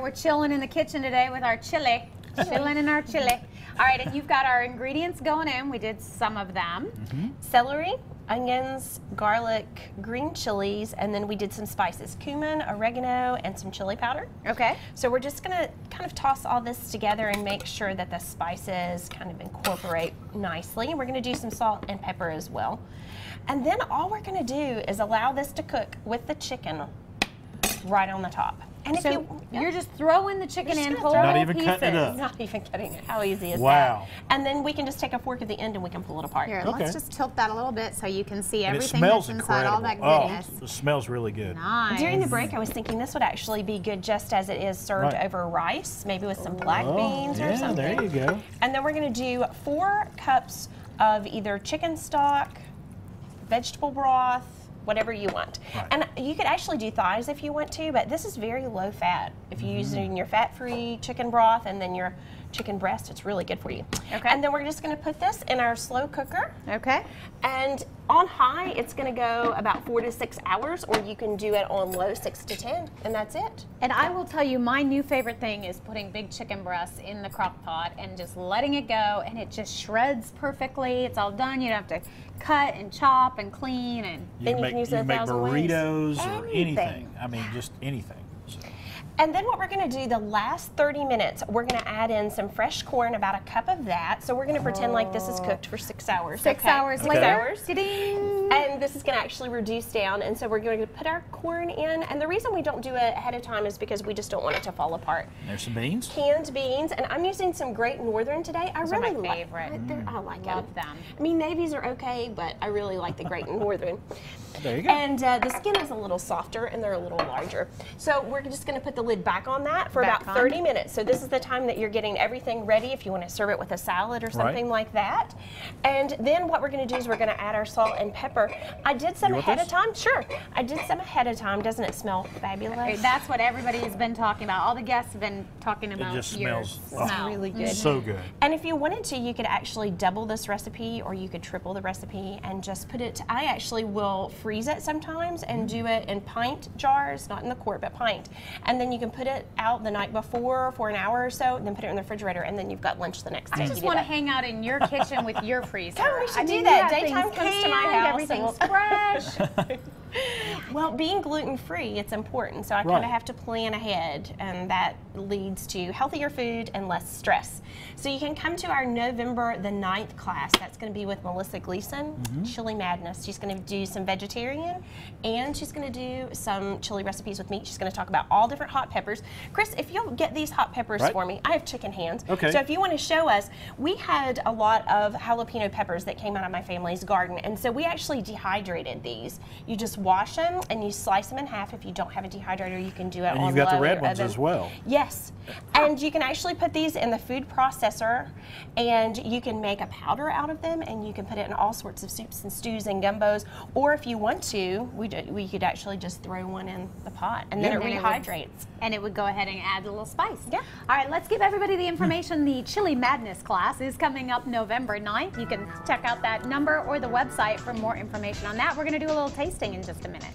We're chilling in the kitchen today with our chili. Chilling in our chili. All right, and you've got our ingredients going in. We did some of them. Celery, onions, garlic, green chilies, and then we did some spices, cumin, oregano, and some chili powder. Okay. So we're just gonna kind of toss all this together and make sure that the spices kind of incorporate nicely. We're gonna do some salt and pepper as well. And then all we're gonna do is allow this to cook with the chicken right on the top. And if you're just throwing the chicken in whole Not even pieces. cutting it up. Not even cutting it. How easy is that? Wow. And then we can just take a fork at the end and we can pull it apart. Here, Okay. let's just tilt that a little bit so you can see And it everything smells that's inside, all that incredible. goodness. Oh, it smells really good. Nice. During the break, I was thinking this would actually be good just as it is served Right. over rice, maybe with some black beans or yeah, something. there you go. And then we're going to do 4 cups of either chicken stock, vegetable broth, whatever you want. Right. And you could actually do thighs if you want to, but this is very low fat. If you use it in your fat-free chicken broth and then your chicken breast, it's really good for you. Okay. And then we're just going to put this in our slow cooker. Okay. And on high, it's going to go about 4 to 6 hours, or you can do it on low 6 to 10, and that's it. And I will tell you, my new favorite thing is putting big chicken breasts in the crock pot and just letting it go, and it just shreds perfectly. It's all done. You don't have to cut and chop and clean, and Then you can use it you make 1,000 ways. burritos or Anything. anything. I mean, just anything. So. And then what we're going to do the last 30 minutes, we're going to add in some fresh corn, about a cup of that. So we're going to pretend like this is cooked for 6 hours. 6 okay? hours 6 later. hours. Ta-ding. And this is going to actually reduce down. And so we're going to put our corn in. And the reason we don't do it ahead of time is because we just don't want it to fall apart. There's some beans. Canned beans, and I'm using some Great Northern today. Those really are my like favorite. I like Love them. I mean, navies are okay, but I really like the Great Northern. There you go. And the skin is a little softer and they're a little larger. So we're just going to put the lid back on that for Back about on. 30 minutes. So this is the time that you're getting everything ready if you want to serve it with a salad or something like that. And then what we're going to do is we're going to add our salt and pepper. I did some You want ahead this? of time. Sure. I did some ahead of time. Doesn't it smell fabulous? That's what everybody has been talking about. All the guests have been talking about. It just your smells smell. really good. So good. And if you wanted to, you could actually double this recipe or you could triple the recipe and just put it, I actually will freeze it sometimes and do it in pint jars, not in the quart, but pint. And then you can put it out the night before for an hour or so, and then put it in the refrigerator, and then you've got lunch the next day. I just want to hang out in your kitchen with your freezer. Oh, we should I do mean, that. you have Daytime things comes to my canned, house. Everything's fresh. Well, being gluten-free, it's important, so I kind Right. of have to plan ahead, and that leads to healthier food and less stress. So you can come to our November the 9th class. That's going to be with Melissa Gleason, Chili Madness. She's going to do some vegetarian, and she's going to do some chili recipes with me. She's going to talk about all different hot peppers. Chris, if you'll get these hot peppers Right. for me, I have chicken hands. Okay. So if you want to show us, we had a lot of jalapeno peppers that came out of my family's garden, and so we actually dehydrated these. You just wash them and you slice them in half. If you don't have a dehydrator, you can do it And on you've got the low red ones oven. as well. Yes, and you can actually put these in the food processor, and you can make a powder out of them, and you can put it in all sorts of soups and stews and gumbos. Or if you want to, we could actually just throw one in the pot, and then Yeah. it And it would- rehydrates. And it would go ahead and add a little spice. Yeah. All right, let's give everybody the information. The Chili Madness class is coming up November 9th. You can check out that number or the website for more information on that. We're going to do a little tasting in just a minute.